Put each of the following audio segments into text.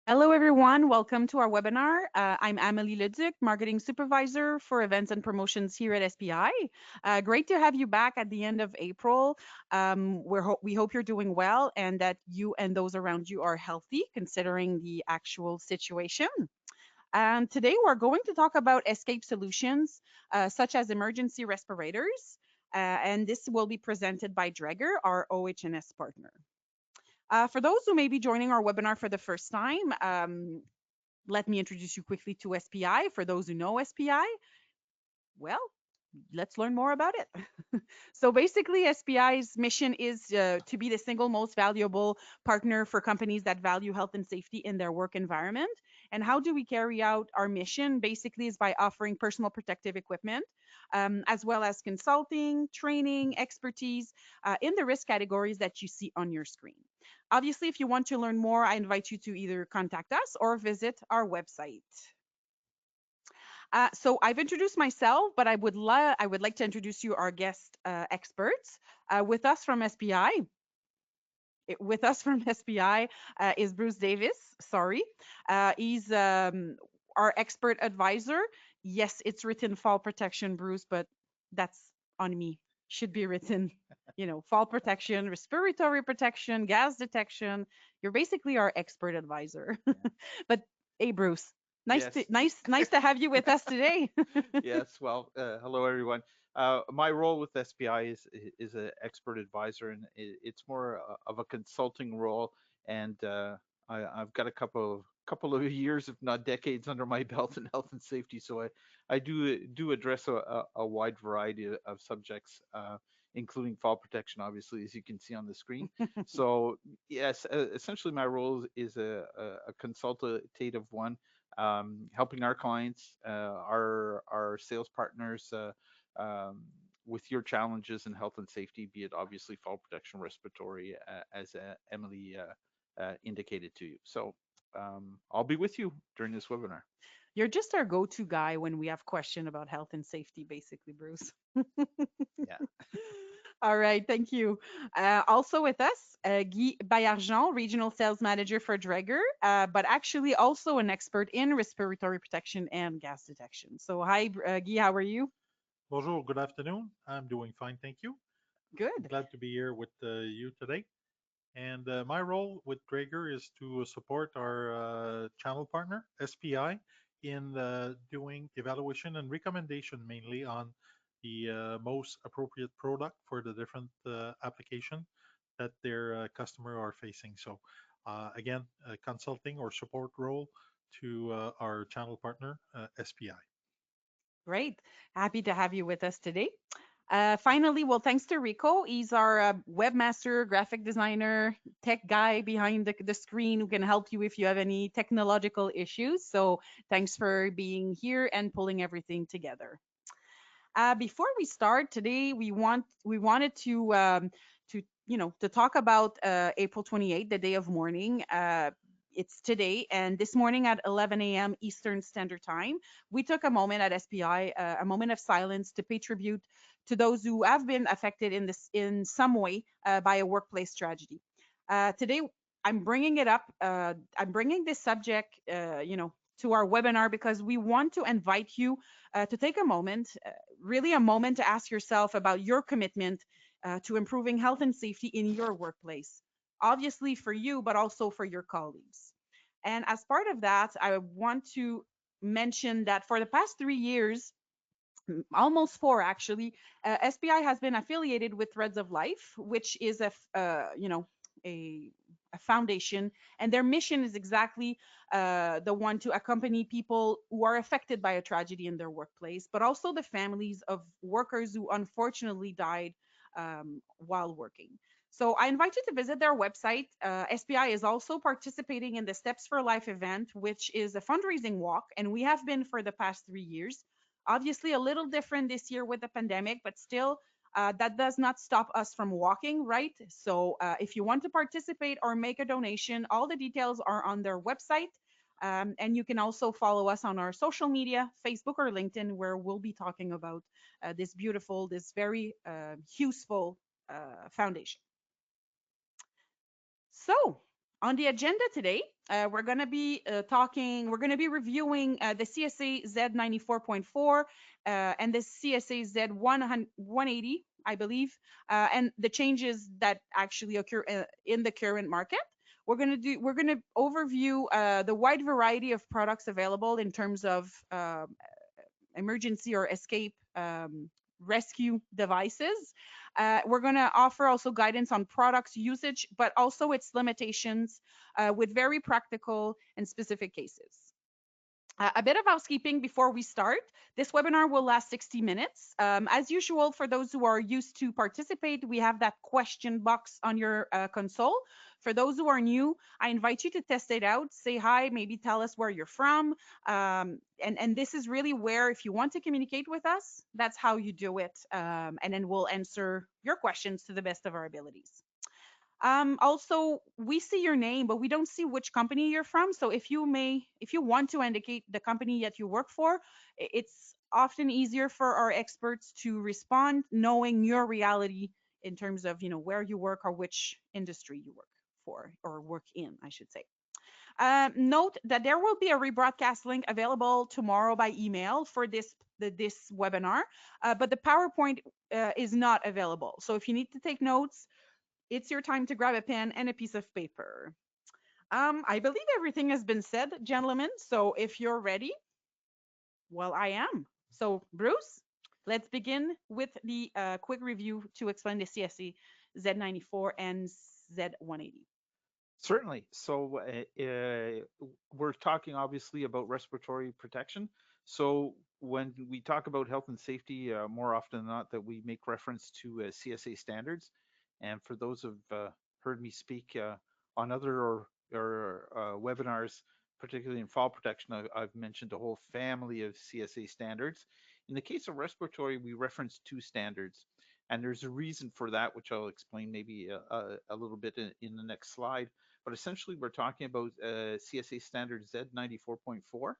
Hello, everyone. Welcome to our webinar. I'm Amélie Leduc, Marketing Supervisor for Events and Promotions here at SPI. Great to have you back at the end of April. We hope you're doing well and that you and those around you are healthy considering the actual situation. And today we're going to talk about escape solutions such as emergency respirators. And this will be presented by Dräger, our OH&S partner. For those who may be joining our webinar for the first time, let me introduce you quickly to SPI. For those who know SPI, well, let's learn more about it. So basically, SPI's mission is to be the single most valuable partner for companies that value health and safety in their work environment. And how do we carry out our mission? Basically, is by offering personal protective equipment, as well as consulting, training, expertise in the risk categories that you see on your screen. Obviously, if you want to learn more, I invite you to either contact us or visit our website. So I've introduced myself, but I would like to introduce you our guest experts with us from SPI. With us from SPI is Bruce Davis. Sorry, he's our expert advisor. Yes, it's written fall protection, Bruce, but that's on me. Should be written, fall protection, respiratory protection, gas detection. You're basically our expert advisor. But hey, Bruce, Yes. nice to have you with us today. Yes. Well, hello everyone. My role with SPI is an expert advisor, and it's more of a consulting role. And I've got a couple of years, if not decades, under my belt in health and safety. So I do address a wide variety of subjects, including fall protection, obviously, as you can see on the screen. So yes, essentially my role is a consultative one, helping our clients, our sales partners, with your challenges in health and safety, be it obviously fall protection, respiratory, as Emily indicated to you. So I'll be with you during this webinar. You're just our go-to guy when we have question about health and safety, basically, Bruce. Yeah. All right, thank you. Also with us, Guy Bayargent, Regional Sales Manager for Dräger, but actually also an expert in respiratory protection and gas detection. So hi, Guy, how are you? Bonjour, good afternoon. I'm doing fine, thank you. Good. Glad to be here with you today. And my role with Dräger is to support our channel partner, SPI, in doing evaluation and recommendation mainly on the most appropriate product for the different application that their customer are facing. So again, consulting or support role to our channel partner, SPI. Great. Happy to have you with us today. Finally, well, thanks to Rico. He's our webmaster, graphic designer, tech guy behind the screen who can help you if you have any technological issues. So thanks for being here and pulling everything together. Before we start today, we wanted to talk about April 28th, the day of mourning. It's today, and this morning at 11 a.m. Eastern Standard Time, we took a moment at SPI, a moment of silence to pay tribute to those who have been affected in some way by a workplace tragedy. Today, I'm bringing it up. I'm bringing this subject, to our webinar because we want to invite you to take a moment, really a moment to ask yourself about your commitment to improving health and safety in your workplace. Obviously for you, but also for your colleagues. And as part of that, I want to mention that for the past 3 years, almost four actually, SPI has been affiliated with Threads of Life, which is a a foundation, and their mission is exactly the one to accompany people who are affected by a tragedy in their workplace, but also the families of workers who unfortunately died while working. So I invite you to visit their website. SPI is also participating in the Steps for Life event, which is a fundraising walk, and we have been for the past 3 years. Obviously, a little different this year with the pandemic, but still, that does not stop us from walking, right? So, if you want to participate or make a donation, all the details are on their website. And you can also follow us on our social media, Facebook or LinkedIn, where we'll be talking about this very useful foundation. So, On the agenda today, we're going to be we're going to be reviewing the CSA Z94.4 and the CSA Z180, I believe, and the changes that actually occur in the current market. We're going to overview the wide variety of products available in terms of emergency or escape rescue devices. We're going to offer also guidance on products usage, but also its limitations with very practical and specific cases. A bit of housekeeping before we start. This webinar will last 60 minutes. As usual, for those who are used to participate, we have that question box on your console. For those who are new, I invite you to test it out, say hi, maybe tell us where you're from. And this is really where, if you want to communicate with us, that's how you do it. And then we'll answer your questions to the best of our abilities. Also, we see your name, but we don't see which company you're from. So if you want to indicate the company that you work for, it's often easier for our experts to respond knowing your reality in terms of, where you work or which industry you work for or work in, I should say. Note that there will be a rebroadcast link available tomorrow by email for this webinar, but the PowerPoint is not available. So if you need to take notes, it's your time to grab a pen and a piece of paper. I believe everything has been said, gentlemen. So if you're ready, well, I am. So, Bruce, let's begin with the quick review to explain the CSE Z94 and Z180. Certainly. So we're talking obviously about respiratory protection. So when we talk about health and safety, more often than not, that we make reference to CSA standards. And for those who've heard me speak on other or webinars, particularly in fall protection, I've mentioned a whole family of CSA standards. In the case of respiratory, we reference two standards. And there's a reason for that, which I'll explain maybe a little bit in the next slide. But essentially, we're talking about CSA standard Z94.4.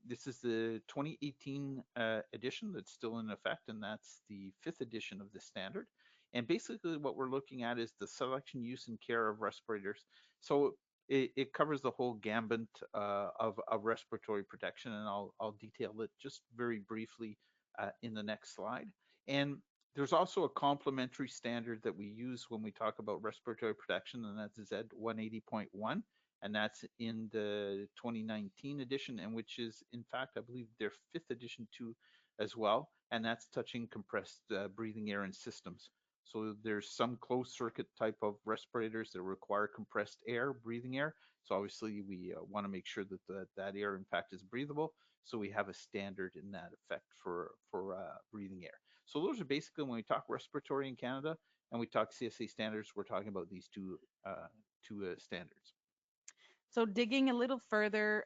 This is the 2018 edition that's still in effect, and that's the fifth edition of the standard. And basically, what we're looking at is the selection, use, and care of respirators. So it covers the whole gambit of respiratory protection, and I'll detail it just very briefly in the next slide. And there's also a complementary standard that we use when we talk about respiratory protection, and that's Z180.1, and that's in the 2019 edition, and which is, in fact, I believe their fifth edition too as well, and that's touching compressed breathing air and systems. So there's some closed circuit type of respirators that require compressed air, breathing air. So obviously we want to make sure that that air, in fact, is breathable. So we have a standard in that effect for breathing air. So those are basically, when we talk respiratory in Canada and we talk CSA standards, we're talking about these two standards. So digging a little further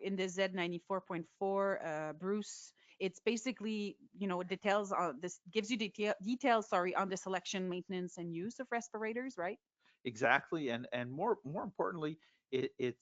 in the Z94.4, Bruce, it's basically, details on this, gives you details, sorry, on the selection, maintenance, and use of respirators, right? Exactly, and more importantly, the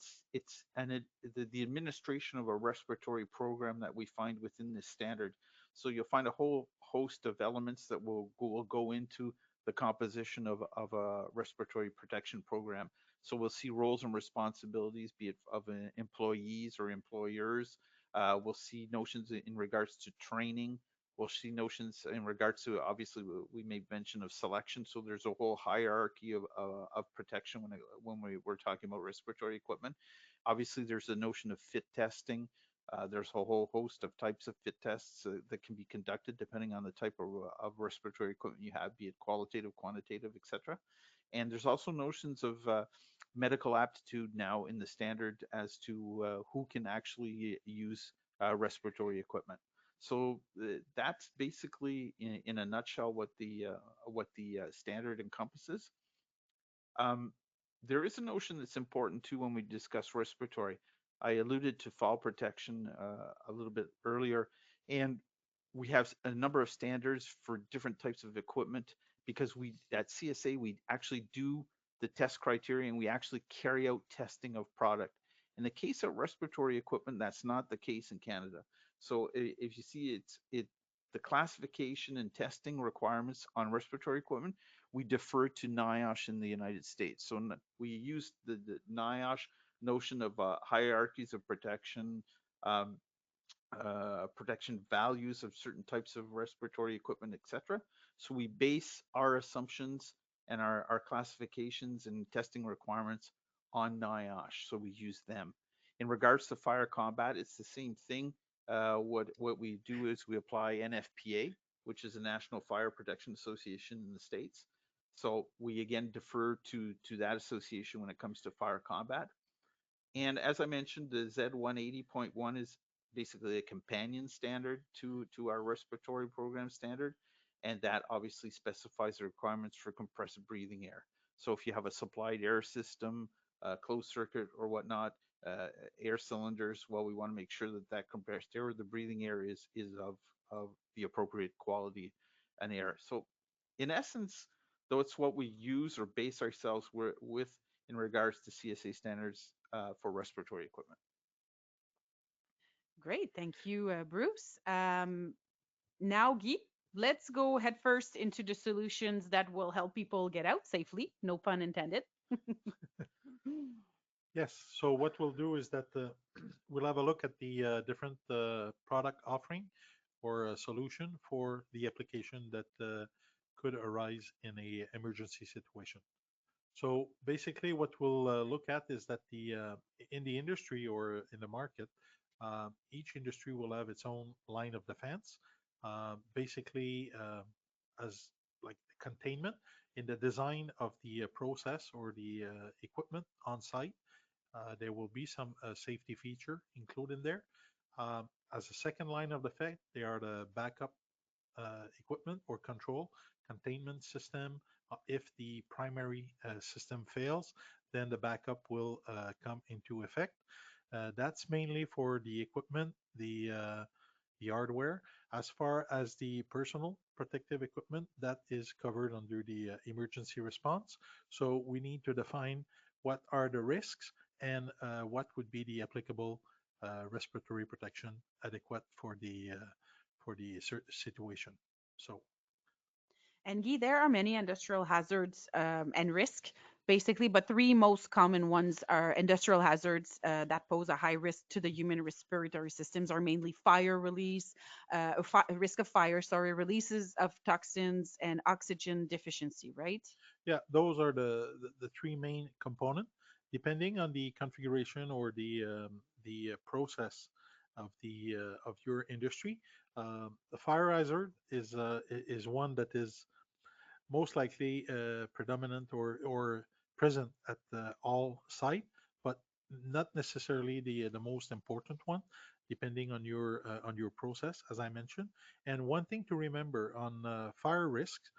administration of a respiratory program that we find within this standard. So you'll find a whole host of elements that will go into the composition of a respiratory protection program. So we'll see roles and responsibilities, be it of employees or employers. We'll see notions in regards to training. We'll see notions in regards to, obviously, we made mention of selection. So there's a whole hierarchy of protection when we're talking about respiratory equipment. Obviously, there's a notion of fit testing. There's a whole host of types of fit tests that can be conducted depending on the type of respiratory equipment you have, be it qualitative, quantitative, etc. And there's also notions of medical aptitude now in the standard as to who can actually use respiratory equipment. So that's basically, in a nutshell, what the standard encompasses. Um, there is a notion that's important too when we discuss respiratory. I alluded to fall protection a little bit earlier, and we have a number of standards for different types of equipment because we at CSA we actually do the test criteria and we actually carry out testing of product. In the case of respiratory equipment, that's not the case in Canada. So if you see the classification and testing requirements on respiratory equipment, we defer to NIOSH in the United States. So we use the NIOSH notion of hierarchies of protection, um, protection values of certain types of respiratory equipment, etc. So we base our assumptions and our classifications and testing requirements on NIOSH. So we use them. In regards to fire combat, it's the same thing. What we do is we apply NFPA, which is the National Fire Protection Association in the States. So we again defer to that association when it comes to fire combat. And as I mentioned, the Z180.1 is basically a companion standard to our respiratory program standard. And that obviously specifies the requirements for compressed breathing air. So if you have a supplied air system, closed circuit or whatnot, air cylinders, well, we want to make sure that that compressed air, the breathing air is of the appropriate quality and air. So in essence, though it's what we use or base ourselves with in regards to CSA standards for respiratory equipment. Great. Thank you, Bruce. Now, Guy, let's go headfirst into the solutions that will help people get out safely. No pun intended. Yes. So what we'll do is that we'll have a look at the different product offering or a solution for the application that could arise in a emergency situation. So basically, what we'll look at is that the in the industry or in the market, each industry will have its own line of defense. Basically, as like containment in the design of the process or the equipment on site, there will be some safety feature included there. As a second line of defense, they are the backup equipment or control containment system. If the primary system fails, then the backup will come into effect. That's mainly for the equipment, the hardware. As far as the personal protective equipment, that is covered under the emergency response. So we need to define what are the risks and what would be the applicable respiratory protection adequate for the situation. So And Guy, there are many industrial hazards and risk, basically, but three most common ones are industrial hazards that pose a high risk to the human respiratory systems are mainly fire release, risk of fire, sorry, releases of toxins, and oxygen deficiency, right? yeah, those are the three main component. Depending on the configuration or the process of your industry, the fire hazard is one that is most likely predominant or present at all site, but not necessarily the most important one, depending on your process, as I mentioned. And one thing to remember on fire risks,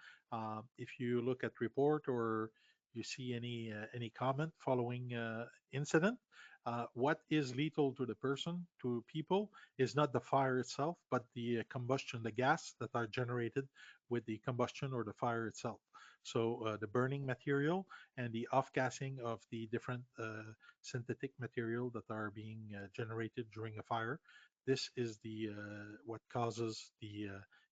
if you look at report or you see any comment following incident, what is lethal to the person, to people, is not the fire itself, but the combustion, the gas that are generated with the combustion or the fire itself. So the burning material and the off-gassing of the different synthetic material that are being generated during a fire. This is the what causes the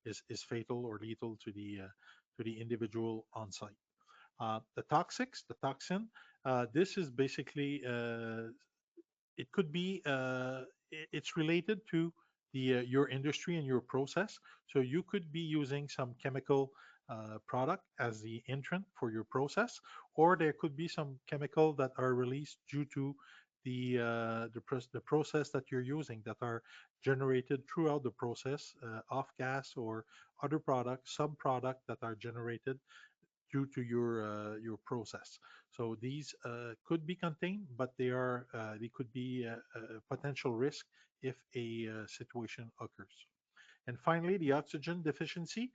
is fatal or lethal to the individual on site. The toxics, the toxin, this is basically it could be it's related to the your industry and your process. So you could be using some chemical product as the entrant for your process, or there could be some chemical that are released due to the process that you're using that are generated throughout the process, off gas or other products, sub product that are generated due to your process. So these could be contained, but they could be a potential risk if a situation occurs. And finally, the oxygen deficiency.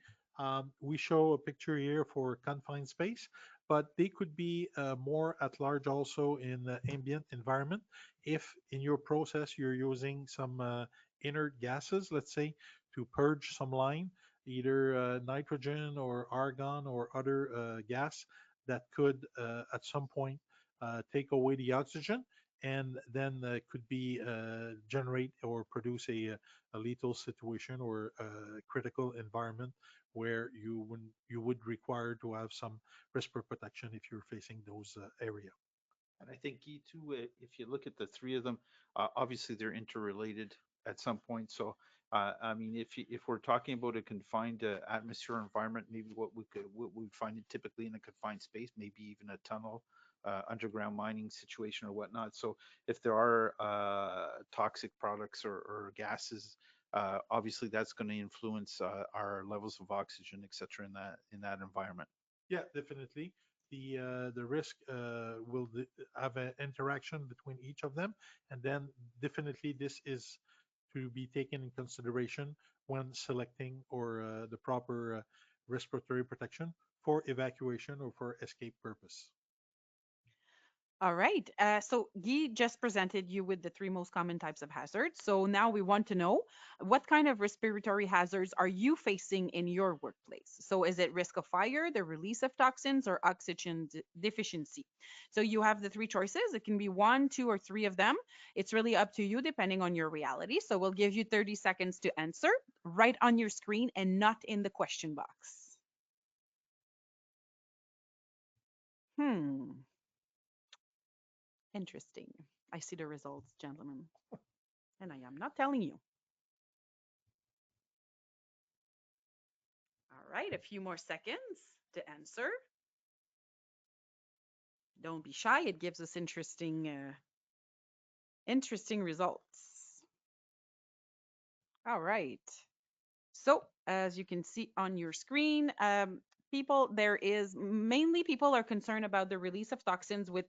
We show a picture here for confined space, but they could be more at large also in the ambient environment. If in your process you're using some inert gases, let's say, to purge some line, either nitrogen or argon or other gas that could at some point take away the oxygen and then could be generate or produce a lethal situation or a critical environment where you would require to have some respiratory protection if you're facing those area. And I think Guy too, if you look at the three of them, obviously they're interrelated at some point. So, I mean, if we're talking about a confined atmosphere environment, maybe what we find it typically in a confined space, maybe even a tunnel, underground mining situation or whatnot. So, if there are toxic products or gases, obviously that's going to influence our levels of oxygen, et cetera, in that environment. Yeah, definitely. The risk will have an interaction between each of them, and then definitely this is to be taken in consideration when selecting or the proper respiratory protection for evacuation or for escape purpose. All right. So Guy just presented you with the three most common types of hazards. So now we want to know what kind of respiratory hazards are you facing in your workplace? So is it risk of fire, the release of toxins, or oxygen deficiency? So you have the three choices. It can be one, two, or three of them. It's really up to you depending on your reality. So we'll give you 30 seconds to answer right on your screen and not in the question box. Hmm. Interesting. I see the results, gentlemen. And I am not telling you. All right, a few more seconds to answer. Don't be shy. It gives us interesting results. All right. So as you can see on your screen, people there is mainly people are concerned about the release of toxins with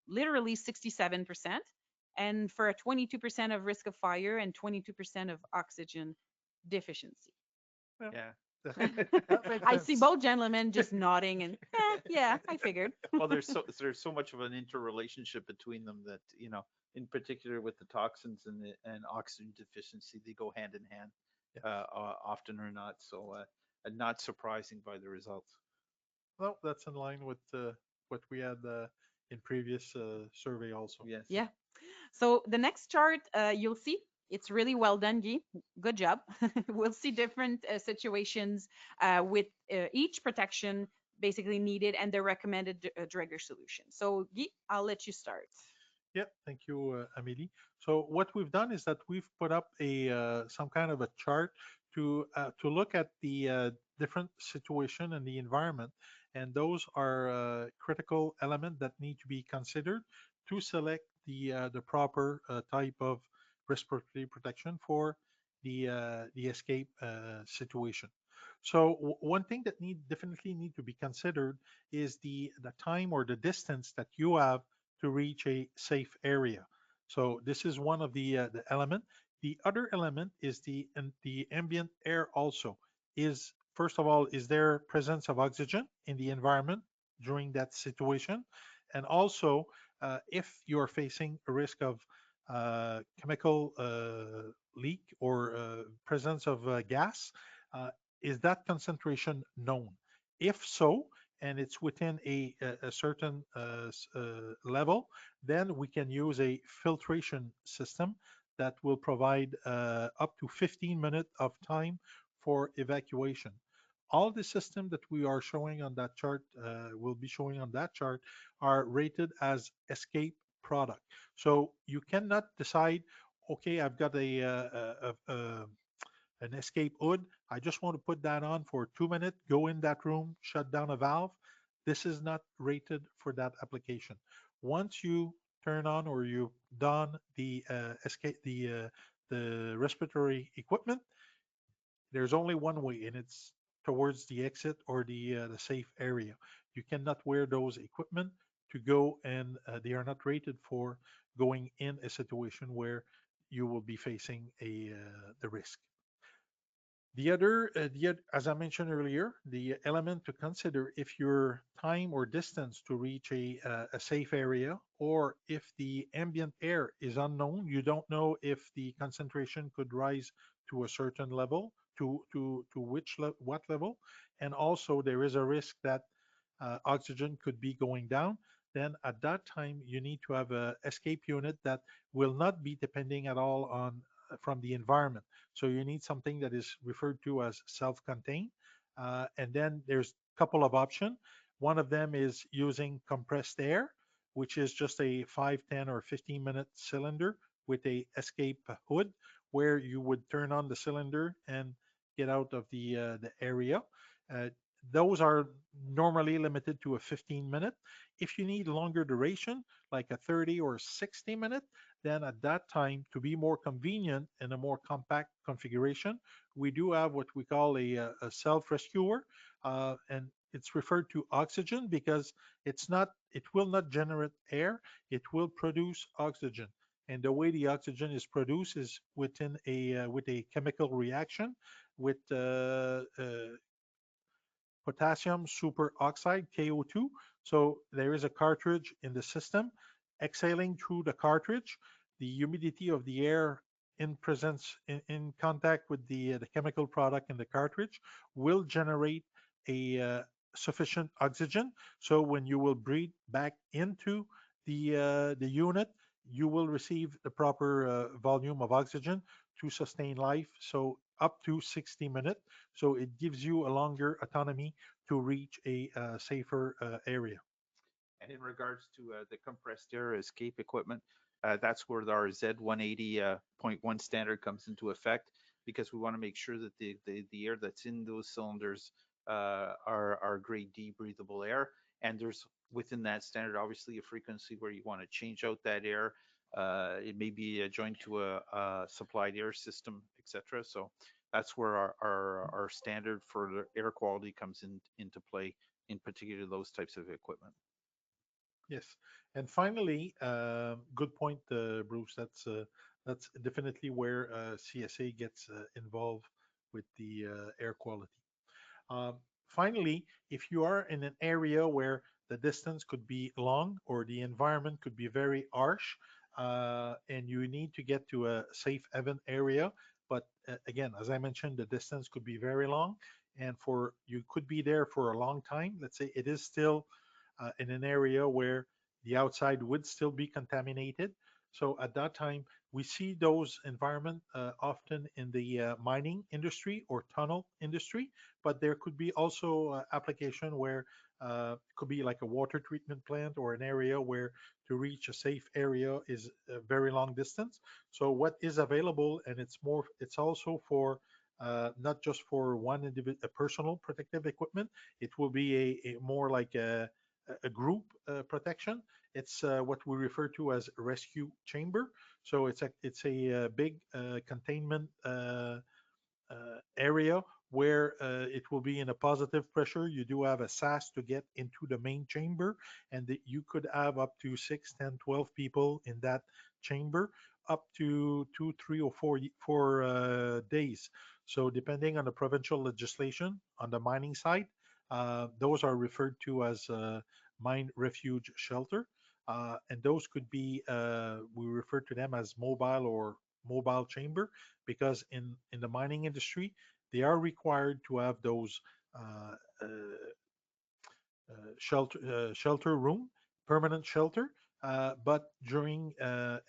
literally 67%, and for a 22% of risk of fire and 22% of oxygen deficiency. Yeah, Yeah. I see both gentlemen just nodding and yeah, I figured. Well, there's so much of an interrelationship between them that in particular with the toxins and oxygen deficiency, they go hand in hand, yes. often or not. So, not surprising by the results. Well, that's in line with what we had in previous survey also. Yes. Yeah. So the next chart, you'll see it's really well done, Guy. Good job. We'll see different situations with each protection basically needed and the recommended Dräger solution. So Guy, I'll let you start. Yeah, thank you, Amélie. So what we've done is that we've put up a some kind of a chart to look at the different situation and the environment, and those are critical element that need to be considered to select the proper type of respiratory protection for the escape situation. So one thing that definitely need to be considered is the time or the distance that you have to reach a safe area. So this is one of the element. The other element is the ambient air also. Is first of all, is there presence of oxygen in the environment during that situation? And also, if you're facing a risk of chemical leak or presence of gas, uh, is that concentration known? If so, and it's within a certain level, then we can use a filtration system that will provide up to 15 minutes of time for evacuation. All the systems that we are showing on that chart, will be showing on that chart, are rated as escape product. So you cannot decide, okay, I've got an escape hood. I just want to put that on for 2 minutes, go in that room, shut down a valve. This is not rated for that application. Once you turn on or you don the respiratory equipment, there's only one way, and it's towards the exit or the safe area. You cannot wear those equipment to go, and they are not rated for going in a situation where you will be facing the risk. As I mentioned earlier, the element to consider if your time or distance to reach a safe area, or if the ambient air is unknown, you don't know if the concentration could rise to a certain level, to what level, and also there is a risk that oxygen could be going down. then at that time you need to have a escape unit that will not be depending at all on from the environment. So you need something that is referred to as self-contained. And then there's a couple of options. One of them is using compressed air, which is just a 5, 10, or 15-minute cylinder with a escape hood, where you would turn on the cylinder and get out of the area. Uh, those are normally limited to a 15-minute. If you need longer duration, like a 30 or 60-minute, then at that time, to be more convenient and a more compact configuration, we do have what we call a self-rescuer, and it's referred to oxygen because it will not generate air, it will produce oxygen. And the way the oxygen is produced is with a chemical reaction with potassium superoxide, KO2. So there is a cartridge in the system. Exhaling through the cartridge, the humidity of the air in presence in contact with the chemical product in the cartridge will generate a sufficient oxygen. So when you will breathe back into the unit, you will receive the proper volume of oxygen to sustain life. So up to 60 minutes. So it gives you a longer autonomy to reach a safer area. And in regards to the compressed air escape equipment, that's where our Z180.1 standard comes into effect, because we want to make sure that the air that's in those cylinders are grade D breathable air. And there's within that standard, obviously, a frequency where you want to change out that air. It may be joined to a supplied air system, etc. So that's where our standard for the air quality comes into play, in particular those types of equipment. Yes, and finally, good point, Bruce. That's definitely where CSA gets involved with the air quality. Um, Finally, if you are in an area where the distance could be long or the environment could be very harsh, and you need to get to a safe haven area, but again, as I mentioned, the distance could be very long, and for you could be there for a long time. Let's say it is still in an area where the outside would still be contaminated. So at that time, we see those environment often in the mining industry or tunnel industry, but there could be also application where it could be like a water treatment plant or an area where to reach a safe area is a very long distance. So what is available, and it's also for not just for one individual, a personal protective equipment. It will be a more like a group protection. It's what we refer to as rescue chamber. So it's a big containment area where it will be in a positive pressure. You do have a SAS to get into the main chamber, and you could have up to 6, 10, 12 people in that chamber, up to 2, 3, or 4 days. So depending on the provincial legislation on the mining side, those are referred to as mine refuge shelter. And those could be, we refer to them as mobile or mobile chamber, because in the mining industry they are required to have those uh, uh, shelter room, permanent shelter. But during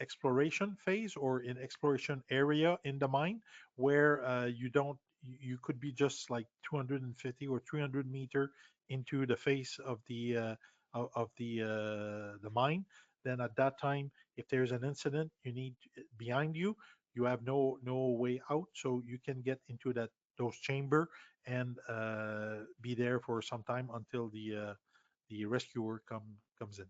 exploration phase or in exploration area in the mine, where you don't, you could be just like 250 or 300 meter into the face of the mine. Then at that time, if there's an incident, you need behind you, you have no way out, so you can get into those chamber and be there for some time until the rescuer comes in.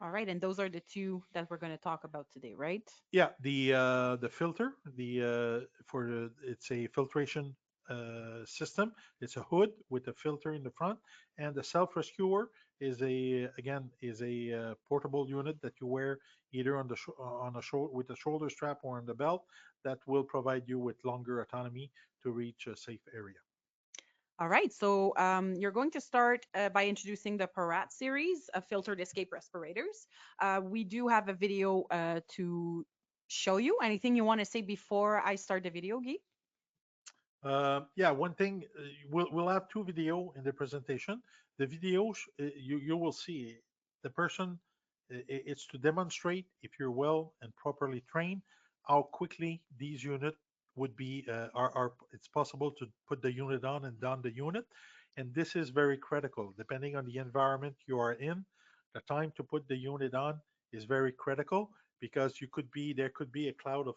All right, and those are the two that we're going to talk about today, right? Yeah, the filter, it's a filtration system. It's a hood with a filter in the front, and the self rescuer is a portable unit that you wear either on a shoulder with a shoulder strap or on the belt, that will provide you with longer autonomy to reach a safe area. All right, so you're going to start by introducing the Parat series of filtered escape respirators. We do have a video to show you. Anything you want to say before I start the video, Guy? Yeah, one thing we'll have two video in the presentation. The video you will see the person. It's to demonstrate if you're well and properly trained, how quickly these unit would be are. It's possible to put the unit on and down the unit, and this is very critical. Depending on the environment you are in, the time to put the unit on is very critical because there could be a cloud of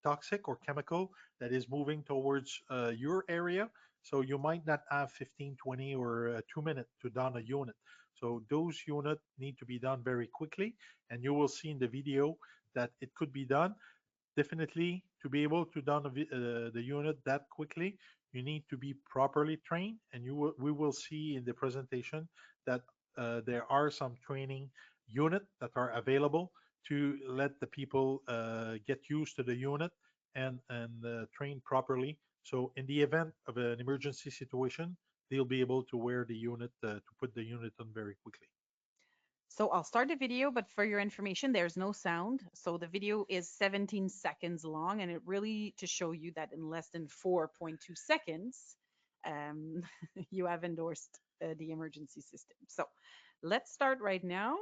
toxic or chemical that is moving towards your area. So you might not have 15, 20, or 2 minutes to down a unit. So those units need to be done very quickly. And you will see in the video that it could be done. Definitely, to be able to down the unit that quickly, you need to be properly trained. And we will see in the presentation that there are some training units that are available to let the people get used to the unit and train properly. So in the event of an emergency situation, they'll be able to wear the unit to put the unit on very quickly. So I'll start the video, but for your information, there's no sound. So the video is 17 seconds long, and it really to show you that in less than 4.2 seconds, um, you have endorsed the emergency system. So let's start right now.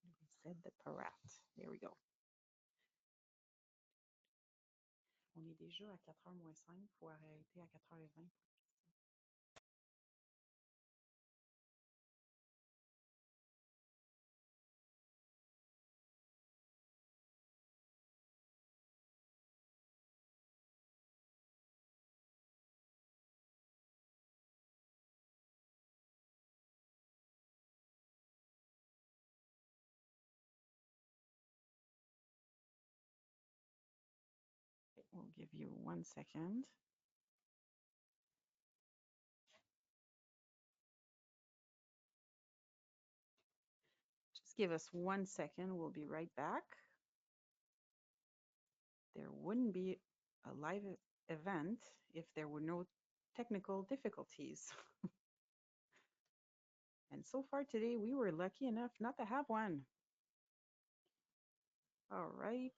We said the Parat. There we go. On est déjà à 4h moins 5. Il faut arrêter à 4h20. We'll give you 1 second. Just give us 1 second. We'll be right back. There wouldn't be a live event if there were no technical difficulties. And so far today, we were lucky enough not to have one. All right.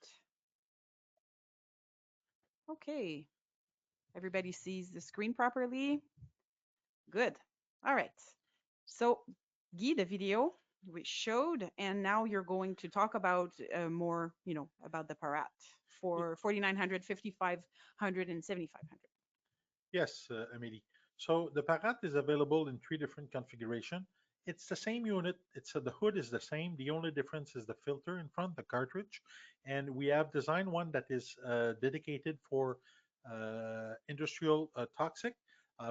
Okay. Everybody sees the screen properly? Good. All right. So, Guy, the video we showed, and now you're going to talk about more, about the Parat for 4900, 5500, and 7500. Yes, Amélie. So the Parat is available in three different configuration. It's the same unit. The hood is the same. The only difference is the filter in front, the cartridge, and we have designed one that is dedicated for industrial toxic.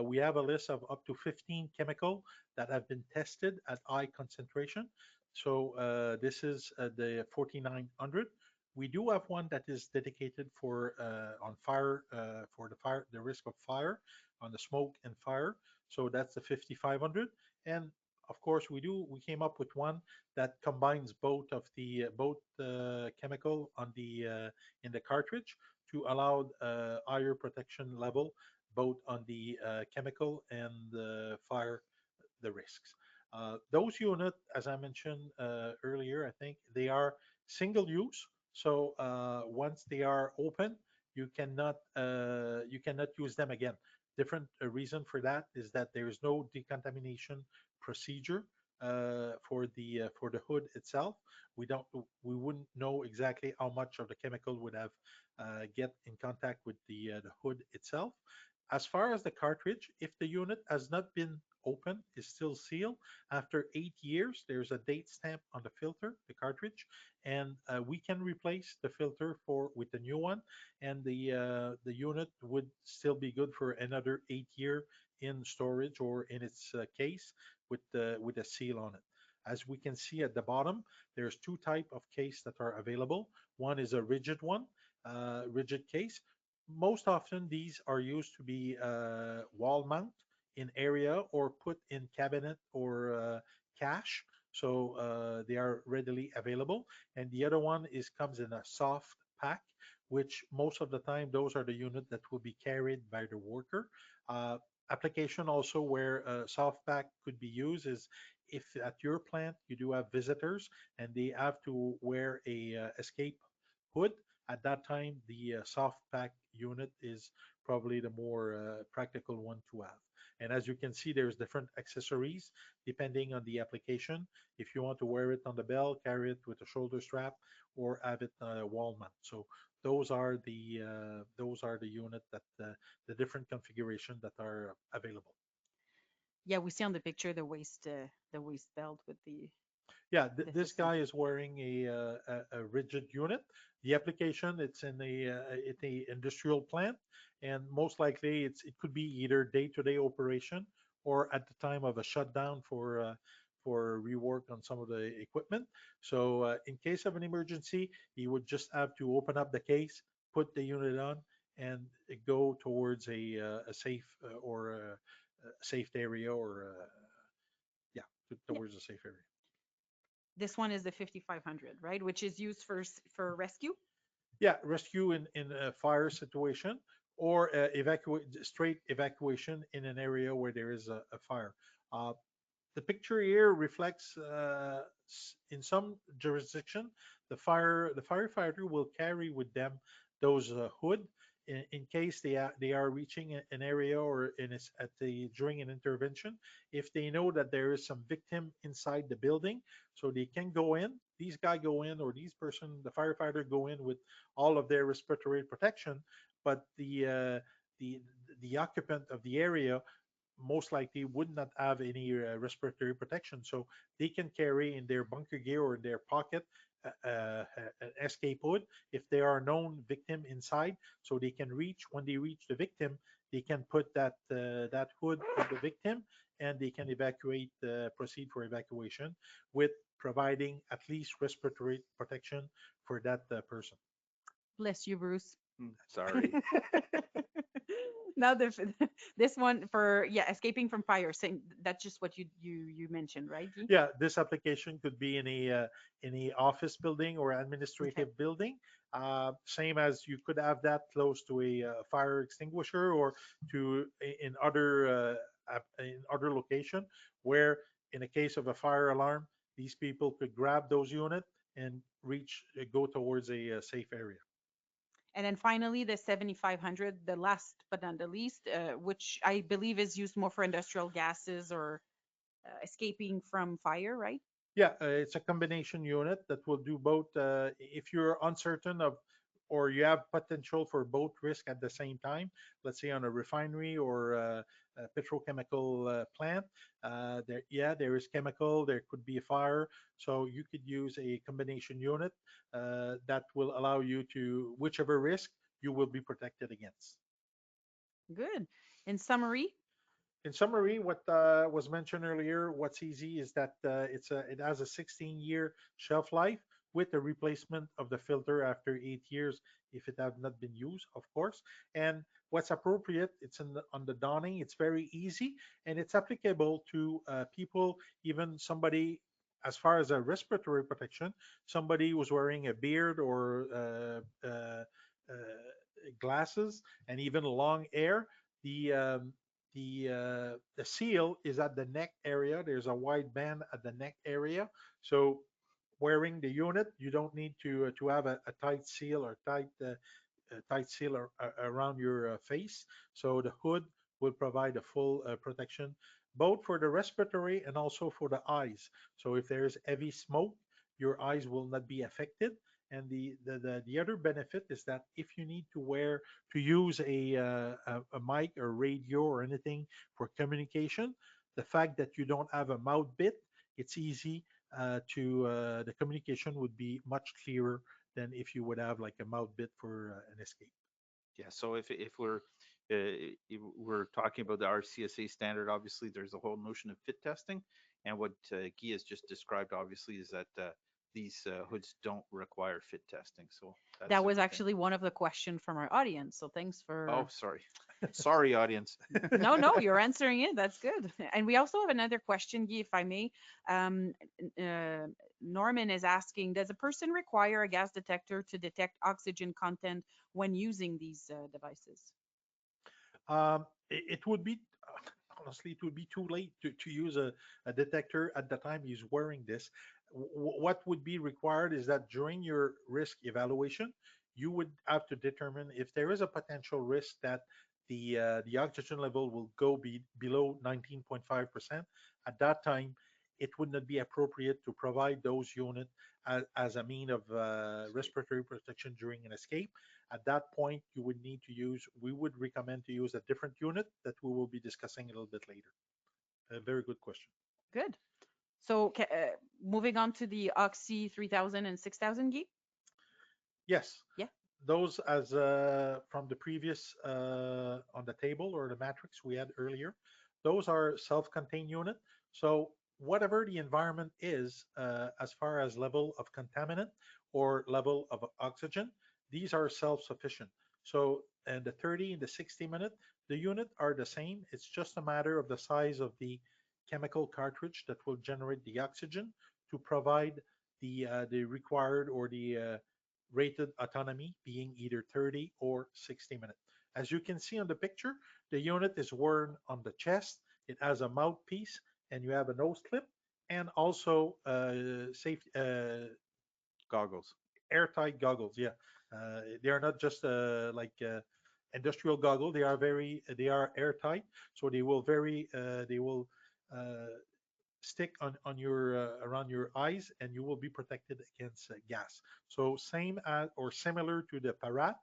We have a list of up to 15 chemical that have been tested at high concentration. So this is the 4900. We do have one that is dedicated for on fire for the risk of fire on the smoke and fire. So that's the 5500. And of course, we came up with one that combines both of the both chemical on the in the cartridge to allow higher protection level both on the chemical and the fire the risks. Those units, as I mentioned earlier, I think they are single use. So once they are open, you cannot use them again. Different reason for that is that there is no decontamination procedure for the hood itself. We wouldn't know exactly how much of the chemical would have get in contact with the hood itself. As far as the cartridge, if the unit has not been open, is still sealed, after 8 years, there's a date stamp on the filter, the cartridge, and we can replace the filter with a new one, and the unit would still be good for another 8 year in storage or in its case with a seal on it. As we can see at the bottom, there's two type of case that are available. One is a rigid one, rigid case. Most often these are used to be wall mount in area or put in cabinet or cache. So they are readily available. And the other one is comes in a soft pack, which most of the time those are the unit that will be carried by the worker. Application also where a soft pack could be used is if at your plant you do have visitors and they have to wear a escape hood. At that time, the soft pack unit is probably the more practical one to have. And as you can see, there's different accessories depending on the application. If you want to wear it on the belt, carry it with a shoulder strap, or have it wall mount. So those are the unit that the different configuration that are available. Yeah, we see on the picture the waist belt with the Yeah, this guy deficiency. is wearing a rigid unit. The application, it's a industrial plant, and most likely it could be either day-to-day operation or at the time of a shutdown for rework on some of the equipment. So in case of an emergency, you would just have to open up the case, put the unit on, and go towards a safe or a safe area or yeah, Yeah, towards a safe area. this one is the 5500, right? Which is used for rescue. Yeah, rescue in a fire situation or evacuate straight evacuation in an area where there is a fire. Uh, the picture here reflects in some jurisdiction the firefighter will carry with them those hood in case they are reaching an area or at the during an intervention if they know that there is some victim inside the building, so they can go in, these guy go in, or these person the firefighter go in with all of their respiratory protection, but the the occupant of the area most likely would not have any respiratory protection. So they can carry in their bunker gear or in their pocket an escape hood if there are known victim inside. So they can reach when they reach the victim, they can put that hood on the victim and they can evacuate, proceed for evacuation with providing at least respiratory protection for that person. Bless you, Bruce. Sorry. Now this one for, yeah, escaping from fire. Saying that's just what you mentioned, right, Guy? Yeah, this application could be in a office building or Okay. administrative building. Same as you could have that close to a fire extinguisher or in other location where, in a case of a fire alarm, these people could grab those units and reach go towards a safe area. And then finally, the 7500, the last but not the least, which I believe is used more for industrial gases or escaping from fire, right? Yeah, it's a combination unit that will do both. If you're uncertain of, or you have potential for both risk at the same time, let's say on a refinery or a petrochemical plant, there is chemical, there could be a fire. So you could use a combination unit that will allow you to, whichever risk, you will be protected against. Good. In summary, In summary, what was mentioned earlier, what's easy is that it has a 16-year shelf life with the replacement of the filter after 8 years if it have not been used, of course. And what's appropriate, it's on the donning. It's very easy and it's applicable to people, even somebody. As far as a respiratory protection, somebody who's wearing a beard or glasses and even long hair, the the seal is at the neck area. There's a wide band at the neck area. So wearing the unit, you don't need to have a tight seal or tight seal around your face. So the hood will provide a full protection, both for the respiratory and also for the eyes. So if there is heavy smoke, your eyes will not be affected. And the other benefit is that if you need to use a mic or radio or anything for communication, the fact that you don't have a mouth bit, it's easy to the communication would be much clearer than if you would have like a mouth bit for an escape. Yeah, so if we're talking about the RCSA standard, obviously there's a whole notion of fit testing, and what Guy has just described, obviously, is that these hoods don't require fit testing, so that's that a was good thing. actually one of the questions from our audience. So thanks Oh, for. sorry, sorry, audience. No, no, you're answering it. That's good. And we also have another question, Guy, if I may. Um, uh, Norman is asking, does a person require a gas detector to detect oxygen content when using these devices? It would be honestly, it would be too late to use a detector at the time he's wearing this. What would be required is that during your risk evaluation, you would have to determine if there is a potential risk that the oxygen level will go below 19.5%. At that time, it would not be appropriate to provide those units as a mean of respiratory protection during an escape. At that point, we would recommend to use a different unit that we will be discussing a little bit later. A very good question. Good. So moving on to the Oxy 3000 and 6000 Guy. Yes, Yeah. those as from the previous on the table or the matrix we had earlier, those are self-contained unit. So whatever the environment is, as far as level of contaminant or level of oxygen, these are self-sufficient. So and the 30 and the 60-minute, the unit are the same. It's just a matter of the size of the chemical cartridge that will generate the oxygen to provide the required or the rated autonomy being either 30 or 60 minutes. As you can see on the picture, the unit is worn on the chest. It has a mouthpiece and you have a nose clip and also safety Goggles. airtight goggles. Yeah, they are not just industrial goggles. They are airtight, so they will uh, stick on your around your eyes and you will be protected against gas. So same as or similar to the Parat,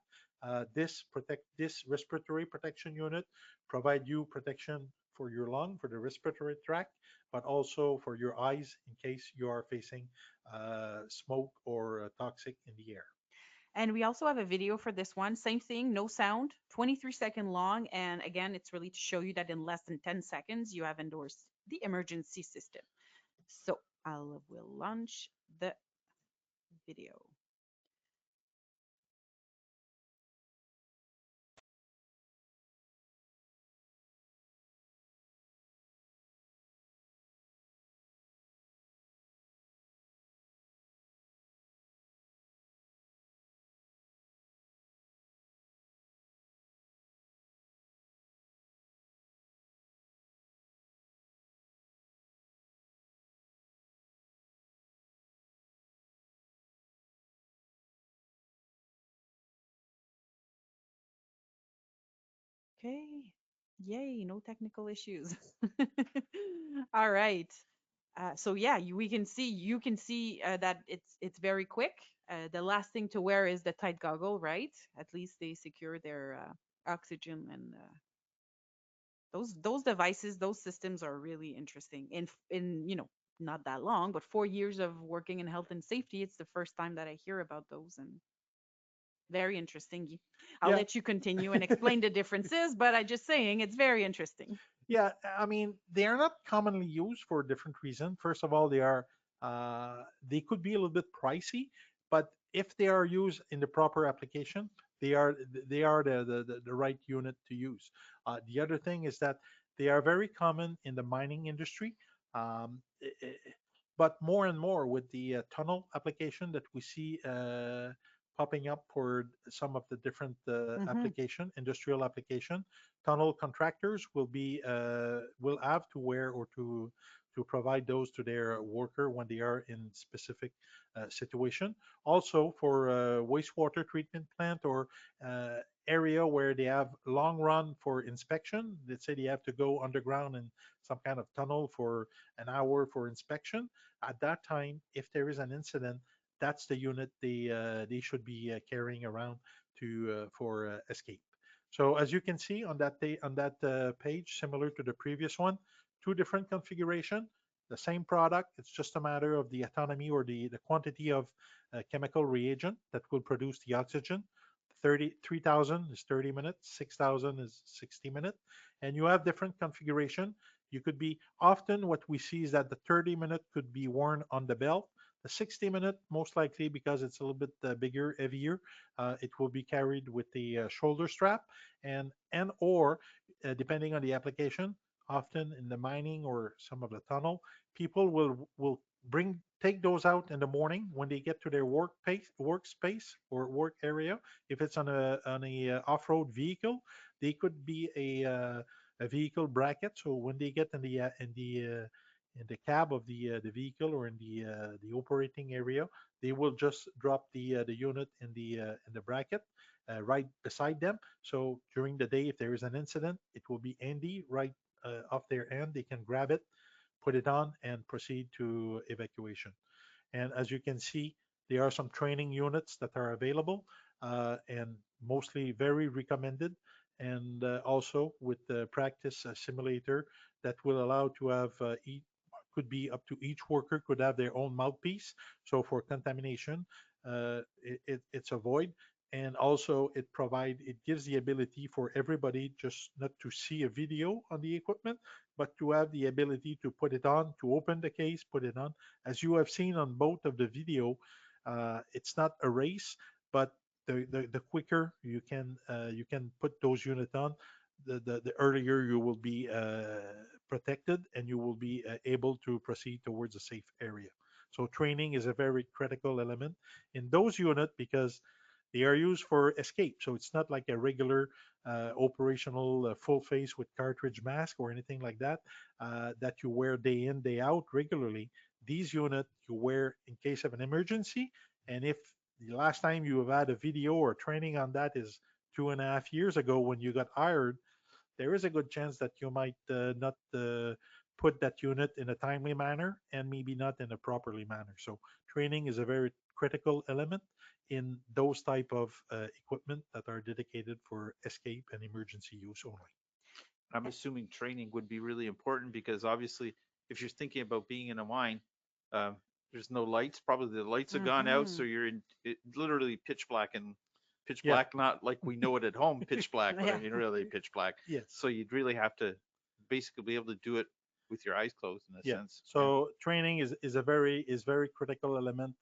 this respiratory protection unit provide you protection for your lung, for the respiratory tract, but also for your eyes in case you are facing smoke or toxic in the air. And we also have a video for this one. Same thing, no sound, 23-second long. And again, it's really to show you that in less than 10 seconds, you have endorsed the emergency system. So will launch the video. Okay. Yay, no technical issues. All right. So yeah, you can see that it's very quick. The last thing to wear is the tight goggle, right? At least they secure their oxygen and those devices, those systems are really interesting. In not that long, but 4 years of working in health and safety, it's the first time that I hear about those and very interesting. I'll Yeah. let you continue and explain the differences, but I just saying it's very interesting. Yeah, I mean, they are not commonly used for different reasons. First of all, they could be a little bit pricey, but if they are used in the proper application, they are they are the right unit to use. The other thing is that they are very common in the mining industry, but more and more with the tunnel application that we see popping up for some of the different Hmm. industrial application, tunnel contractors will have to wear or to provide those to their worker when they are in specific situation. Also for wastewater treatment plant or uh, area where they have long run for inspection. Let's say they have to go underground in some kind of tunnel for an hour for inspection. At that time, if there is an incident, that's the unit they should be carrying around to for escape. So as you can see on that page, similar to the previous one, two different configuration, the same product. It's just a matter of the autonomy or the quantity of chemical reagent that will produce the oxygen. 3,000 is 30 minutes, 6,000 is 60 minutes, and you have different configuration. You could be often what we see is that the 30-minute could be worn on the belt. The 60-minute, most likely because it's a little bit bigger, heavier, it will be carried with the shoulder strap, and or depending on the application, often in the mining or some of the tunnel, people will bring take those out in the morning when they get to their workspace or work area. If it's on a off-road vehicle, they could be a vehicle bracket. So when they get the cab of the vehicle or in the operating area. They will just drop the unit in the bracket right beside them. So during the day, if there is an incident, it will be handy right off their end. They can grab it, put it on, and proceed to evacuation. And as you can see, there are some training units that are available and mostly very recommended. And also with the practice simulator that will allow to have could be up to each worker could have their own mouthpiece. So for contamination, it's avoid. And also it gives the ability for everybody just not to see a video on the equipment, but to have the ability to put it on, to open the case, put it on. As you have seen on both of the video, it's not a race, but the quicker you can put those units on, the earlier you will be protected and you will be able to proceed towards a safe area. So training is a very critical element in those units because they are used for escape. So it's not like a regular operational full face with cartridge mask or anything like that that you wear day in, day out regularly. These units you wear in case of an emergency. And if the last time you have had a video or training on that is 2.5 years ago when you got hired, there is a good chance that you might not put that unit in a timely manner and maybe not in a properly manner. So training is a very critical element in those type of equipment that are dedicated for escape and emergency use only. I'm assuming training would be really important because obviously, if you're thinking about being in a mine, um, there's no lights. Probably the lights have gone out, Mm-hmm. so you're in literally pitch black and pitch Yeah. black, not like we know it at home, pitch black, but I Yeah. mean really pitch black. Yes. So you'd really have to basically be able to do it with your eyes closed in a Yeah. sense. Yeah. So training is very critical element.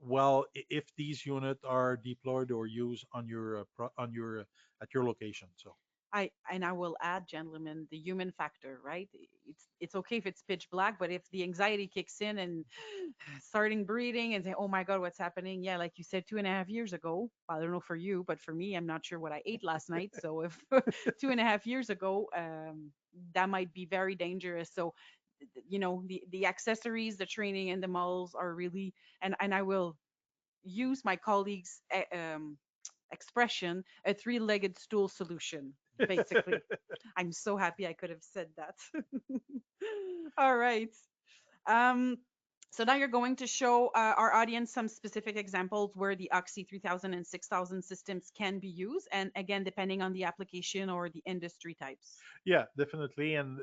Well, if these units are deployed or used on your on your at your location. So I will add, gentlemen, the human factor, right? It's okay if it's pitch black, but if the anxiety kicks in and starting breathing and say, "Oh my God, what's happening?" Yeah, like you said, 2.5 years ago. Well, I don't know for you, but for me, I'm not sure what I ate last night. So if 2.5 years ago, that might be very dangerous. So the accessories, the training, and the models are really, and I will use my colleagues' expression, a three-legged stool solution, basically. I'm so happy I could have said that. All right. Um, so now you're going to show our audience some specific examples where the Oxy 3000 and 6000 systems can be used, and again, depending on the application or the industry types. yeah, definitely. And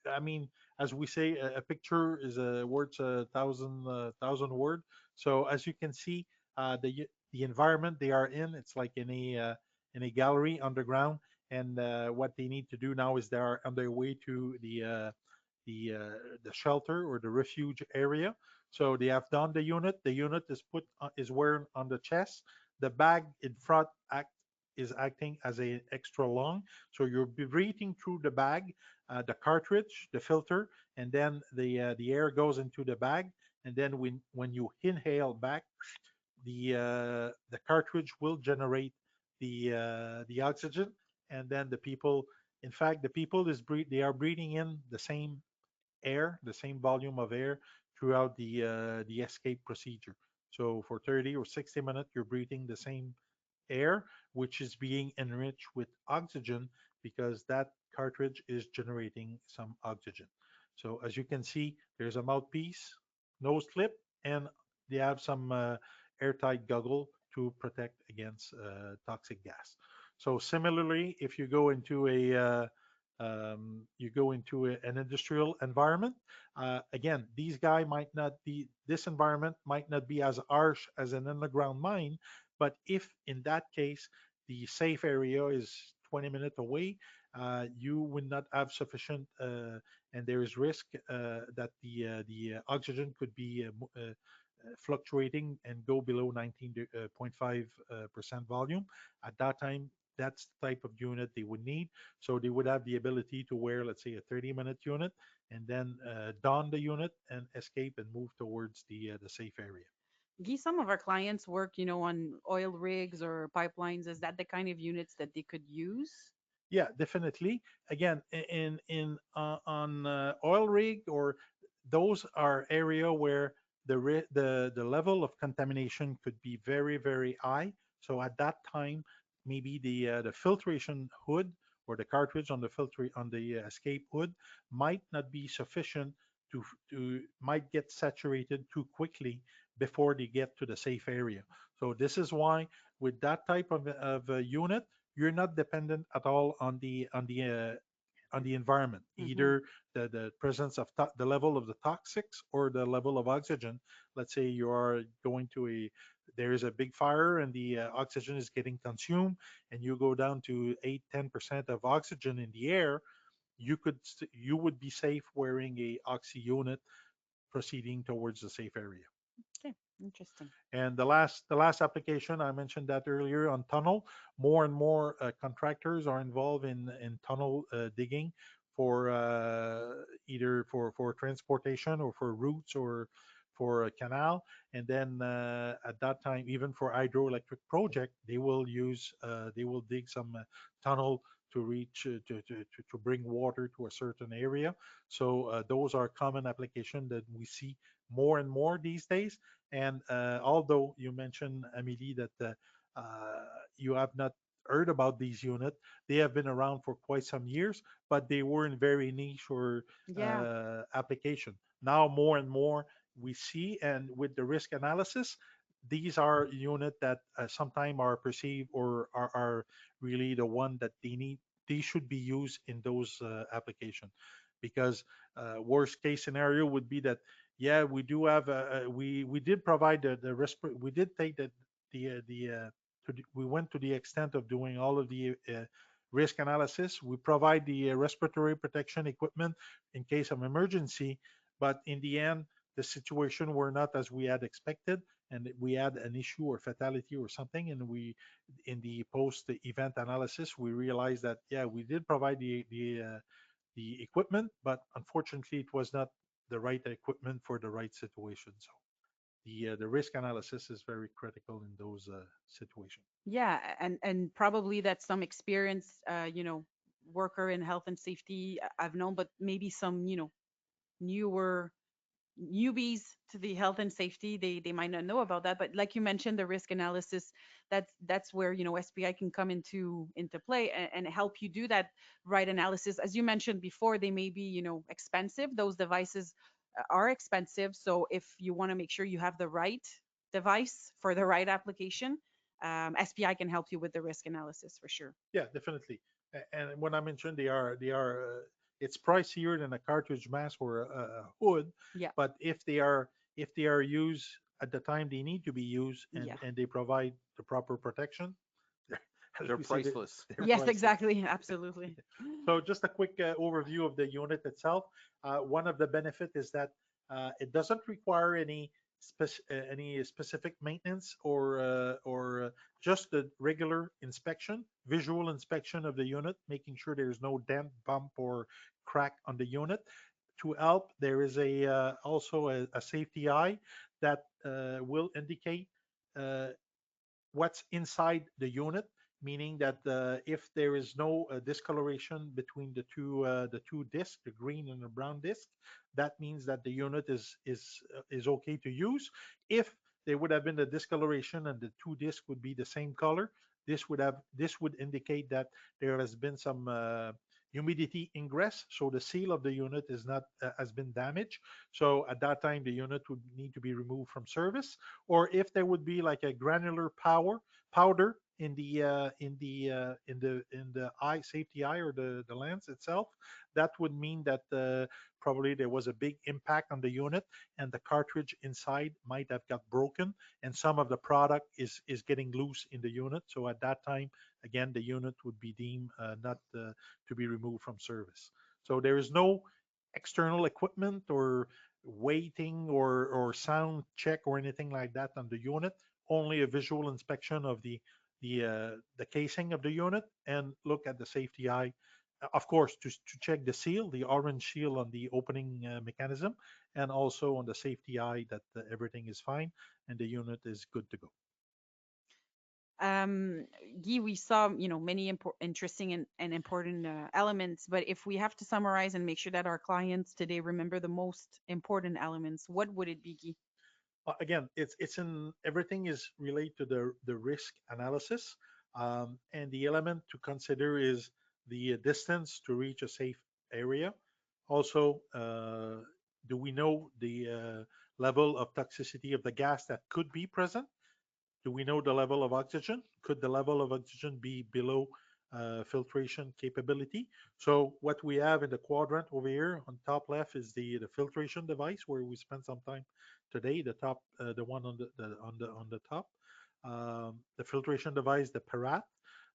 I mean, as we say, a picture is a word's a thousand word. So as you can see, the environment they are in, it's like in a gallery underground. And what they need to do now is they are on their way to the shelter or the refuge area. So they have done the unit. The unit is put is wearing on the chest. The bag in front is acting as a extra lung. So you're breathing through the bag, the cartridge, the filter, and then the air goes into the bag. And then when you inhale back, the cartridge will generate the oxygen, and then the people, in fact, the people they are breathing in the same air, the same volume of air throughout the escape procedure. So for 30 or 60 minutes, you're breathing the same air, which is being enriched with oxygen because that cartridge is generating some oxygen. So as you can see, there's a mouthpiece, nose clip, and they have some airtight goggle to protect against toxic gas. So similarly, if you go into an industrial environment. Again, this environment might not be as harsh as an underground mine, but if in that case the safe area is 20 minutes away, you will not have sufficient, and there is risk that the oxygen could be fluctuating and go below 19.5% volume. At that time, that's the type of unit they would need. So they would have the ability to wear, let's say, a 30-minute unit and then don the unit and escape and move towards the safe area. Guy, some of our clients work, on oil rigs or pipelines. Is that the kind of units that they could use? Yeah, definitely. Again, in on oil rig, or those are area where the level of contamination could be very very high. So at that time, maybe the filtration hood or the cartridge on the filter on the escape hood might not be sufficient to might get saturated too quickly before they get to the safe area. So this is why with that type of unit, you're not dependent at all on the environment, Hmm. either the presence of the level of the toxics or the level of oxygen. Let's say you are going to a there is a big fire and the oxygen is getting consumed, and you go down to 8-10% of oxygen in the air. You would be safe wearing a oxy unit proceeding towards the safe area. Okay, interesting. And the last application I mentioned that earlier on tunnel, more and more contractors are involved in tunnel digging for either for transportation or for routes or for a canal. And then at that time, even for hydroelectric project, they will dig some tunnel to reach to bring water to a certain area. So those are common application that we see more and more these days. And although you mentioned, Amelie, that you have not heard about these units, they have been around for quite some years, but they were in very niche or Yeah, application. Now, more and more we see, and with the risk analysis, these are units that sometimes are perceived or are really the one that they need. They should be used in those applications, because worst case scenario would be that, yeah, we do have we did provide we did take we went to the extent of doing all of the risk analysis. We provide the respiratory protection equipment in case of emergency, but in the end the situation were not as we had expected, and we had an issue or fatality or something, and we in the post event analysis we realized that, yeah, we did provide the equipment, but unfortunately it was not the right equipment for the right situation. So the risk analysis is very critical in those situations. yeah, and probably that's some experienced, worker in health and safety I've known, but maybe some, newer newbies to the health and safety, they might not know about that. But like you mentioned, the risk analysis, that's where SPI can come into play, and help you do that right analysis. As you mentioned before, they may be expensive. Those devices are expensive, so if you want to make sure you have the right device for the right application, SPI can help you with the risk analysis for sure. Yeah, definitely. And when I mentioned it's pricier than a cartridge mask or a hood, Yeah, but if they are used at the time they need to be used, yeah. and they provide the proper protection, as They're we say, priceless. they're Yes, priceless. exactly. Absolutely. So just a quick overview of the unit itself. One of the benefit is that it doesn't require any specific maintenance or just the regular inspection, visual inspection of the unit, making sure there's no dent, bump, or crack on the unit. To help, there is also a safety eye that will indicate uh, what's inside the unit, meaning that if there is no discoloration between the two discs, the green and the brown disc, that means that the unit is okay to use. If there would have been a discoloration and the two discs would be the same color, this would indicate that there has been some humidity ingress, so the seal of the unit is not has been damaged. So at that time, the unit would need to be removed from service. Or if there would be like a granular powder in the eye safety eye or the lens itself, that would mean that probably there was a big impact on the unit, and the cartridge inside might have got broken, and some of the product is getting loose in the unit. So at that time, again, the unit would be deemed not to be removed from service. So there is no external equipment or weighting or sound check or anything like that on the unit. Only a visual inspection of the casing of the unit, and look at the safety eye. Of course, to check the seal, the orange seal on the opening mechanism, and also on the safety eye that everything is fine and the unit is good to go. Um, Guy, we saw, many interesting and important elements, but if we have to summarize and make sure that our clients today remember the most important elements, what would it be, Guy? Again, it's in everything is related to the risk analysis, and the element to consider is the distance to reach a safe area. Also, do we know the level of toxicity of the gas that could be present? Do we know the level of oxygen? Could the level of oxygen be below filtration capability? So what we have in the quadrant over here on top left is the filtration device where we spent some time today. The top, the one on the top, the filtration device, the Parat.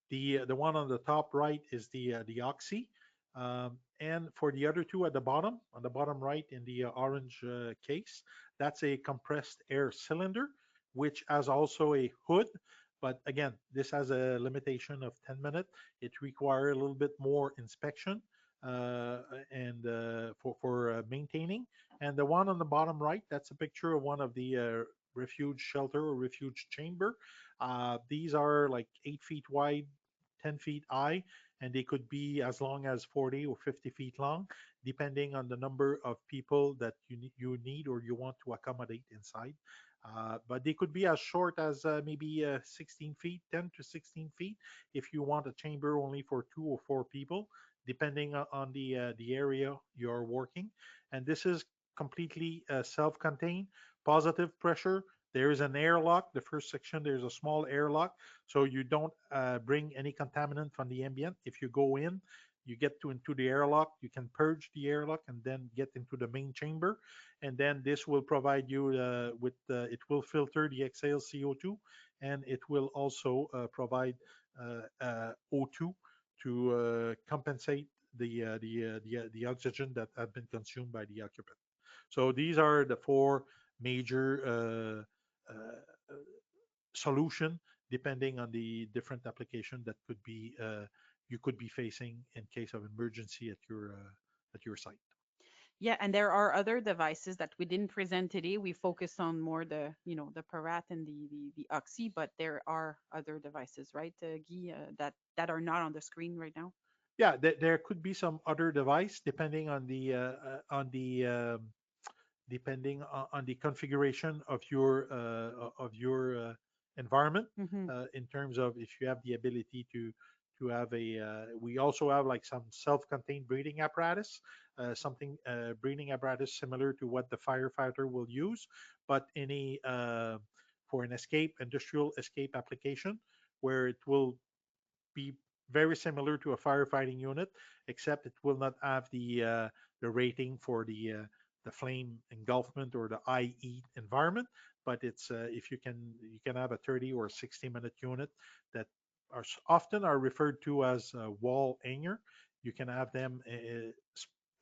The one on the top right is the Oxy. And for the other two at the bottom, on the bottom right in the orange case, that's a compressed air cylinder which has also a hood. But again, this has a limitation of 10 minutes. It requires a little bit more inspection and for maintaining. And the one on the bottom right, that's a picture of one of the refuge shelter or refuge chamber. These are like 8 feet wide, 10 feet high, and they could be as long as 40 or 50 feet long, depending on the number of people that you need or you want to accommodate inside. But they could be as short as maybe 16 feet, 10 to 16 feet, if you want a chamber only for 2 or 4 people, depending on the area you're working. And this is completely self-contained, positive pressure. There is an airlock. The first section, there's a small airlock, so you don't bring any contaminant from the ambient. If you go in, you get into the airlock, you can purge the airlock and then get into the main chamber, and then this will provide you with it will filter the exhaled CO2, and it will also provide O2 to compensate the oxygen that have been consumed by the occupant. So these are the four major solution depending on the different application that could be you could be facing in case of emergency at your site. Yeah, and there are other devices that we didn't present today. We focused on more the Parat and the Oxy, but there are other devices, right, Guy, that are not on the screen right now. Yeah, there could be some other device on the depending on the configuration of your environment, Mm-hmm. in terms of if you have the ability to have a we also have like some self-contained breathing apparatus, something breathing apparatus similar to what the firefighter will use, but in a for an escape industrial escape application where it will be very similar to a firefighting unit, except it will not have the rating for the flame engulfment or the IE environment. But it's if you can have a 30 or 60-minute unit that often are referred to as wall hanger. You can have them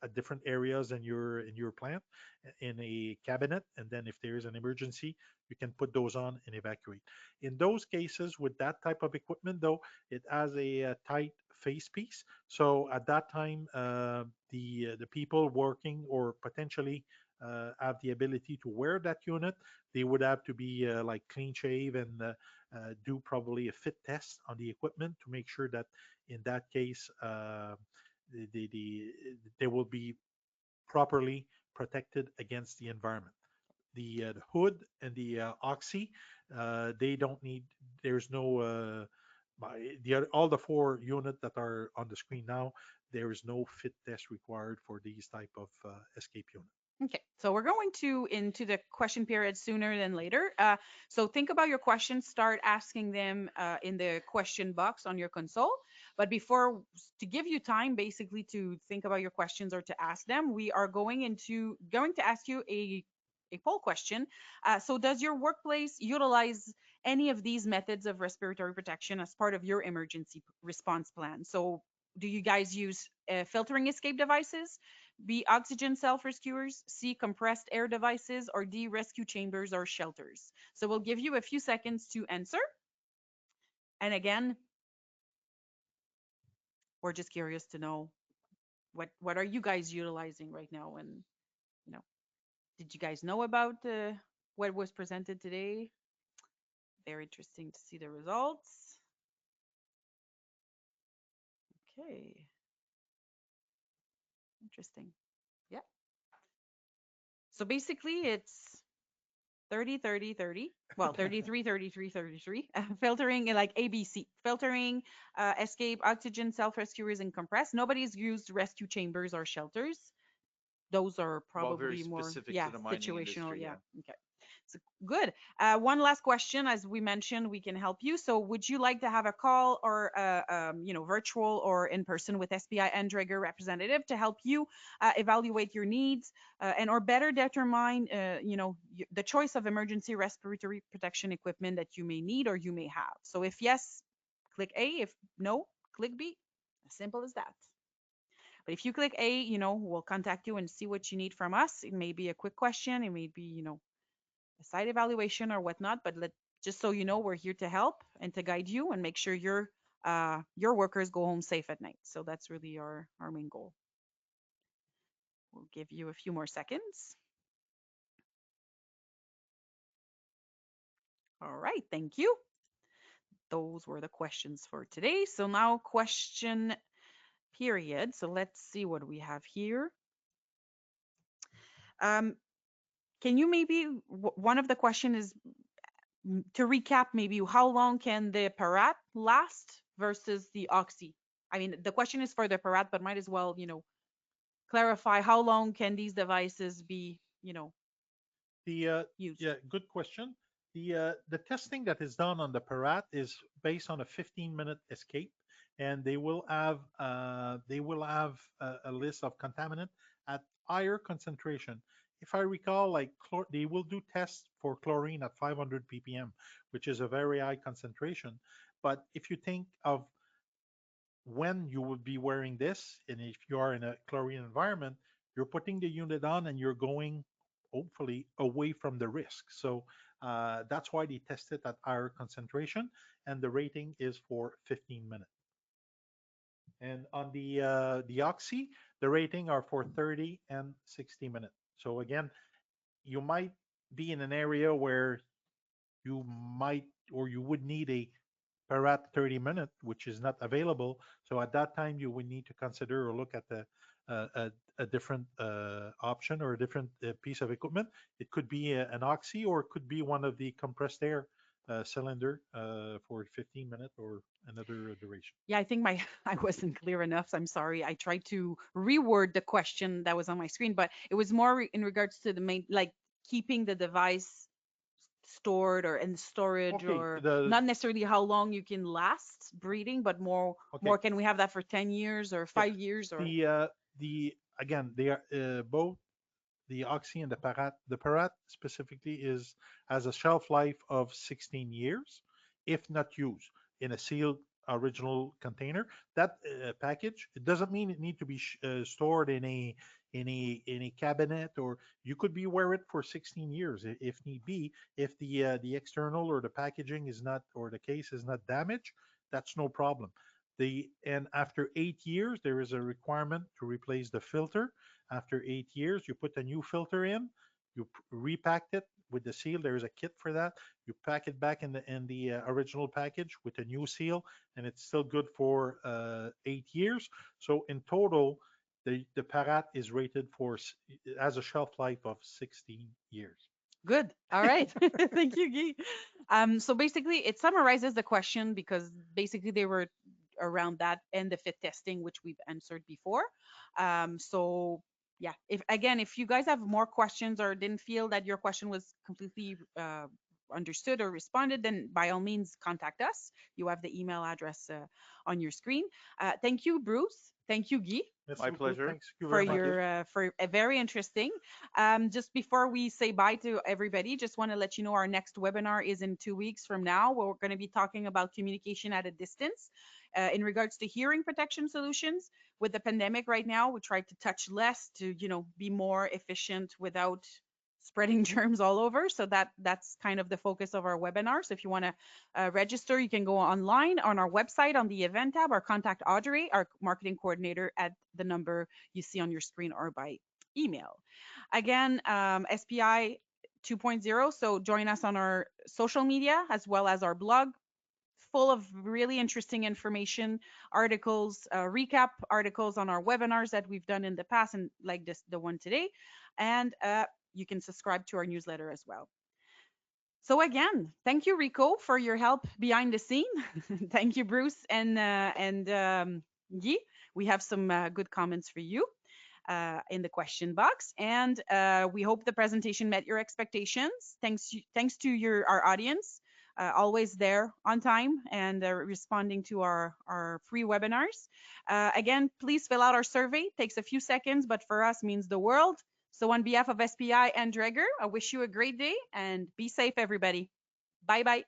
at different areas in your plant in a cabinet, and then if there is an emergency, you can put those on and evacuate. In those cases, with that type of equipment, though, it has a tight face piece. So at that time, the people working or potentially have the ability to wear that unit, they would have to be like clean shave and do probably a fit test on the equipment to make sure that in that case they will be properly protected against the environment. The hood and the oxy, they don't need. There's no all the four units that are on the screen now. There is no fit test required for these type of escape unit. Okay, so we're going to into the question period sooner than later. So think about your questions. Start asking them in the question box on your console. But before to give you time, basically to think about your questions or to ask them, we are going to ask you a poll question. So does your workplace utilize any of these methods of respiratory protection as part of your emergency response plan? So do you guys use filtering escape devices? B, oxygen self rescuers, C, compressed air devices, or D, rescue chambers or shelters? So we'll give you a few seconds to answer. And again, we're just curious to know what are you guys utilizing right now? And you know, did you guys know about what was presented today? Very interesting to see the results. Okay. Interesting. Yeah. So basically it's 30, 30, 30. Well, 33, 33, 33. Filtering like ABC. Filtering, escape, oxygen, self-rescuers, and compress. Nobody's used rescue chambers or shelters. Those are Well, very probably more, specific to yeah, the mining situational. industry. Yeah. Yeah. Okay. So good. One last question. As we mentioned, we can help you. So would you like to have a call or, virtual or in person with SBI and Dräger representative to help you evaluate your needs and or better determine, the choice of emergency respiratory protection equipment that you may need or you may have? So if yes, click A. If no, click B. As simple as that. But if you click A, we'll contact you and see what you need from us. It may be a quick question. It may be, a site evaluation or whatnot. But just so you know, we're here to help and to guide you and make sure your workers go home safe at night. So that's really our main goal. We'll give you a few more seconds. All right, thank you. Those were the questions for today. So now question period. So let's see what we have here. Um, can you maybe one of the question is to recap, maybe how long can the Parat last versus the Oxy? I mean, the question is for the Parat, but might as well, clarify how long can these devices be, The used? Yeah, good question. The testing that is done on the Parat is based on a 15-minute escape, and they will have a list of contaminant at higher concentration. If I recall, like they will do tests for chlorine at 500 ppm, which is a very high concentration. But if you think of when you would be wearing this, and if you are in a chlorine environment, you're putting the unit on and you're going hopefully away from the risk. So that's why they test it at higher concentration, and the rating is for 15 minutes. And on the oxy, the rating are for 30 and 60 minutes. So again, you might be in an area where you might or you would need a Parat 30-minute, which is not available. So at that time, you would need to consider or look at a different option or a different piece of equipment. It could be an oxy, or it could be one of the compressed air cylinder for 15 minutes or another duration. Yeah, I think my I wasn't clear enough. I'm sorry. I tried to reword the question that was on my screen, but it was more in regards to the main, like keeping the device stored or in storage, Okay, or the not necessarily how long you can last breathing, but more okay, can we have that for 10 years or yeah, 5 years or the again they are both the Oxy and the Parat. The Parat specifically is has a shelf life of 16 years, if not used in a sealed original container. That package, it doesn't mean it need to be stored in a cabinet, or you could be wear it for 16 years if need be. If the external or the packaging is not, or the case is not damaged, that's no problem. And after 8 years, there is a requirement to replace the filter. After 8 years, you put a new filter in, you repacked it with the seal. There is a kit for that. You pack it back in the original package with a new seal, and it's still good for 8 years. So in total, the Parat is rated for has a shelf life of 16 years. good. All right. Thank you, Guy. So basically, it summarizes the question because basically they were around that and the fit testing, which we've answered before. So yeah, if you guys have more questions or didn't feel that your question was completely understood or responded, then by all means contact us. You have the email address on your screen. Thank you, Bruce. Thank you, Guy, My Merci beaucoup. pleasure. Thanks you for very much. for a very interesting. Just before we say bye to everybody, just want to let you know our next webinar is in 2 weeks from now, where we're going to be talking about communication at a distance in regards to hearing protection solutions. With the pandemic right now, we try to touch less to be more efficient without spreading germs all over. So that's kind of the focus of our webinar. So if you want to register, you can go online on our website on the event tab, or contact Audrey, our marketing coordinator, at the number you see on your screen or by email. Again, SPI 2.0. So join us on our social media as well as our blog, full of really interesting information, articles, recap articles on our webinars that we've done in the past, and like this, the one today. And you can subscribe to our newsletter as well. So again, thank you, Rico, for your help behind the scene. Thank you, Bruce and Guy. We have some good comments for you in the question box, and we hope the presentation met your expectations. Thanks to our audience, always there on time and responding to our free webinars. Again, please fill out our survey. Takes a few seconds, but for us means the world. So on behalf of SPI and Dräger, I wish you a great day and be safe, everybody. Bye bye.